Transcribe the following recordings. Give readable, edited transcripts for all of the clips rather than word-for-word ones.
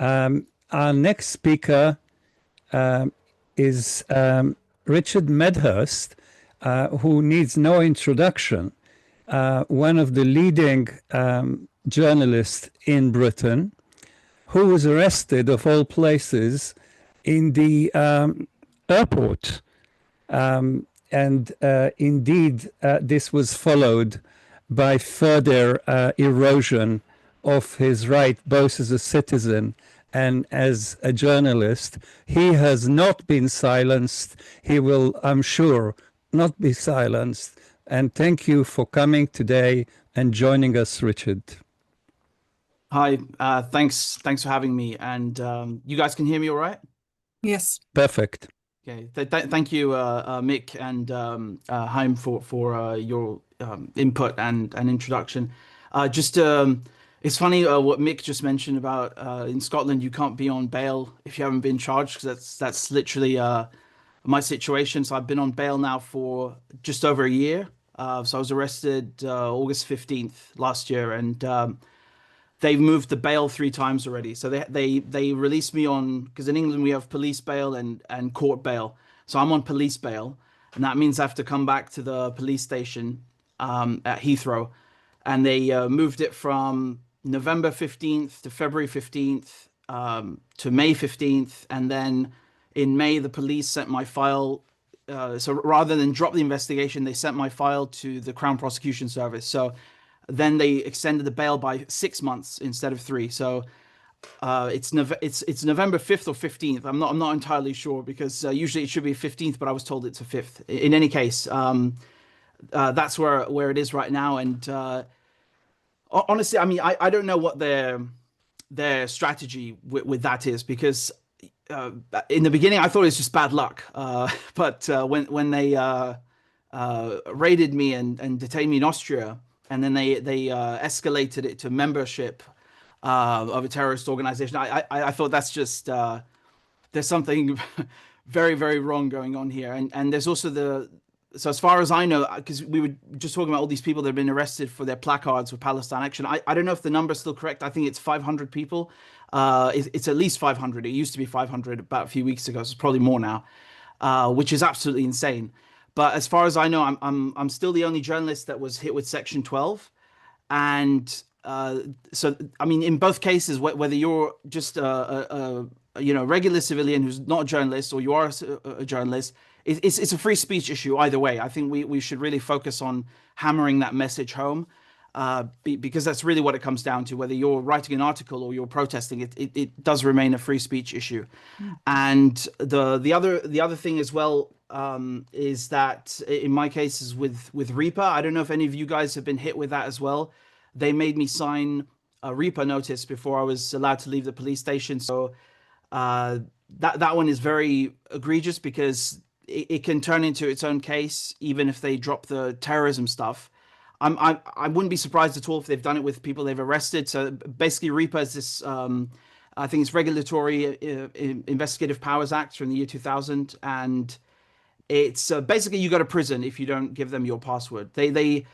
Our next speaker is Richard Medhurst, who needs no introduction, one of the leading journalists in Britain, who was arrested, of all places, in the airport. And indeed, this was followed by further erosion of his right, both as a citizen and as a journalist. He has not been silenced. He will, I'm sure, not be silenced. And thank you for coming today and joining us, Richard. Hi, thanks for having me. And you guys can hear me all right? Yes. Perfect. Okay. Thank you, Mick and Haim for your input and introduction. It's funny what Mick just mentioned about in Scotland you can't be on bail if you haven't been charged, because that's literally my situation. So I've been on bail now for just over a year. So I was arrested August 15th last year, and they've moved the bail 3 times already. So they released me on, because in England we have police bail and court bail. So I'm on police bail, and that means I have to come back to the police station at Heathrow. And they moved it from November 15th to February 15th to May 15th. And then in May, the police sent my file. So rather than drop the investigation, they sent my file to the Crown Prosecution Service. So then they extended the bail by 6 months instead of 3. So it's November 5th or 15th. I'm not entirely sure, because usually it should be 15th, but I was told it's a 5th. In any case, that's where it is right now. And honestly, I mean, I don't know what their strategy with that is, because in the beginning I thought it was just bad luck. But when they raided me and detained me in Austria, and then they escalated it to membership of a terrorist organization, I thought that's just there's something very, very wrong going on here. And there's also so as far as I know, because we were just talking about all these people that have been arrested for their placards with Palestine Action. I don't know if the number is still correct. I think it's 500 people. It's at least 500. It used to be 500 about a few weeks ago. So it's probably more now, which is absolutely insane. But as far as I know, I'm still the only journalist that was hit with Section 12. And so, I mean, in both cases, whether you're just a regular civilian who's not a journalist, or you are a journalist, it's a free speech issue either way. I think we should really focus on hammering that message home, because that's really what it comes down to. Whether you're writing an article or you're protesting, it does remain a free speech issue. And the other thing as well is that in my cases with REPA, I don't know if any of you guys have been hit with that as well. They made me sign a REPA notice before I was allowed to leave the police station. So that one is very egregious, because it can turn into its own case, even if they drop the terrorism stuff. I wouldn't be surprised at all if they've done it with people they've arrested. So basically, REPA is this, I think it's Regulatory Investigative Powers Act from the year 2000, and it's basically you go to prison if you don't give them your password. The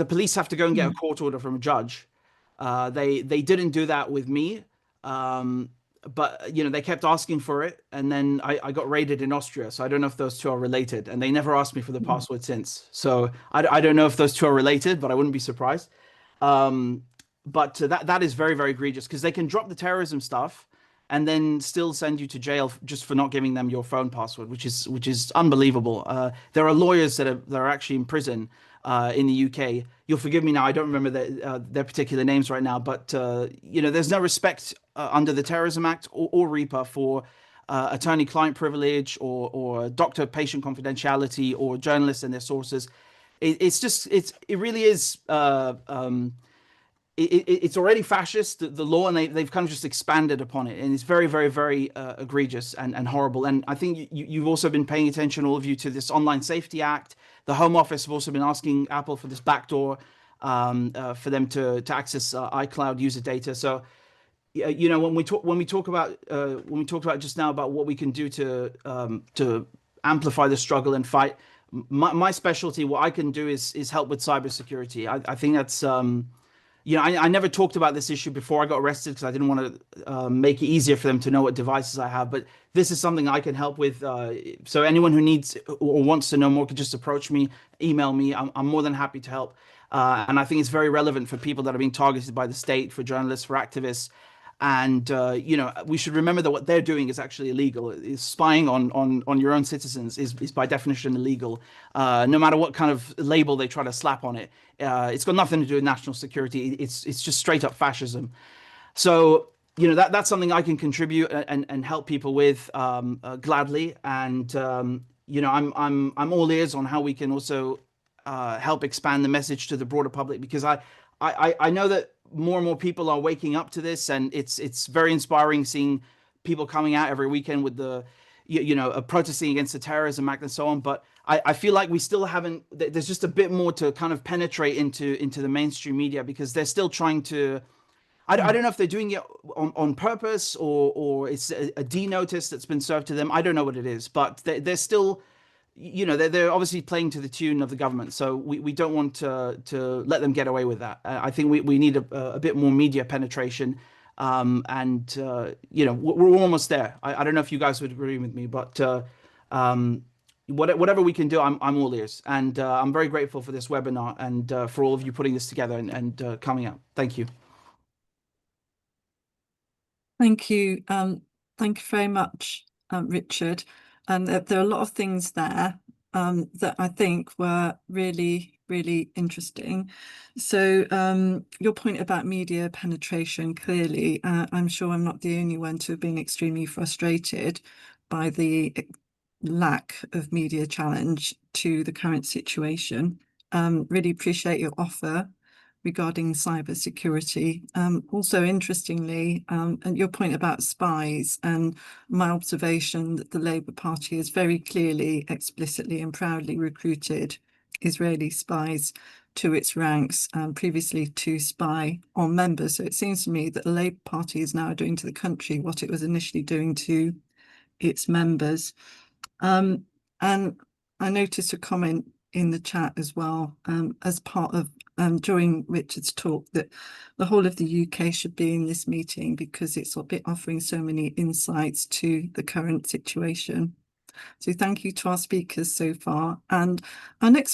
police have to go and get a court order from a judge. They didn't do that with me. But they kept asking for it, and then I got raided in Austria. So I don't know if those two are related, and they never asked me for the password since. So I don't know if those two are related, but I wouldn't be surprised. But that is very, very egregious, because they can drop the terrorism stuff and then still send you to jail just for not giving them your phone password, which is unbelievable. There are lawyers that are actually in prison in the UK. You'll forgive me now, I don't remember their particular names right now, but there's no respect under the Terrorism Act or REPA for attorney-client privilege or doctor-patient confidentiality or journalists and their sources. It really is. It's already fascist, the law, and they've kind of just expanded upon it, and it's very, very, very egregious and horrible. And I think you've also been paying attention, all of you, to this Online Safety Act. The Home Office have also been asking Apple for this backdoor for them to access iCloud user data. So when we talk about just now about what we can do to amplify the struggle and fight, my specialty, what I can do is help with cybersecurity. I think you know, I never talked about this issue before I got arrested because I didn't want to make it easier for them to know what devices I have. But this is something I can help with. So anyone who needs or wants to know more can just approach me, email me. I'm more than happy to help. And I think it's very relevant for people that are being targeted by the state, for journalists, for activists. And you know, we should remember that what they're doing is actually illegal. Is spying on your own citizens is by definition illegal. No matter what kind of label they try to slap on it, it's got nothing to do with national security. It's just straight up fascism. So you know that's something I can contribute and help people with gladly. And you know, I'm all ears on how we can also help expand the message to the broader public, because I know that more and more people are waking up to this, and it's very inspiring seeing people coming out every weekend with the you know protesting against the Terrorism Act and so on. But I feel like we still haven't. There's just a bit more to kind of penetrate into the mainstream media, because they're still trying to. I don't know if they're doing it on purpose, or it's a D notice that's been served to them. I don't know what it is, but they're still, you know, they're obviously playing to the tune of the government. So we don't want to let them get away with that. I think we need a bit more media penetration. And you know, we're almost there. I don't know if you guys would agree with me, but whatever we can do, I'm all ears. And I'm very grateful for this webinar and for all of you putting this together and coming out. Thank you. Thank you. Thank you very much, Richard. And there are a lot of things there that I think were really, really interesting. So your point about media penetration, clearly, I'm sure I'm not the only one to have been extremely frustrated by the lack of media challenge to the current situation. Really appreciate your offer regarding cyber security. Also, interestingly, and your point about spies, and my observation that the Labour Party has very clearly, explicitly and proudly recruited Israeli spies to its ranks, previously to spy on members. So it seems to me that the Labour Party is now doing to the country what it was initially doing to its members. And I noticed a comment in the chat as well, as part of during Richard's talk, that the whole of the UK should be in this meeting because it's offering so many insights to the current situation. So thank you to our speakers so far. And our next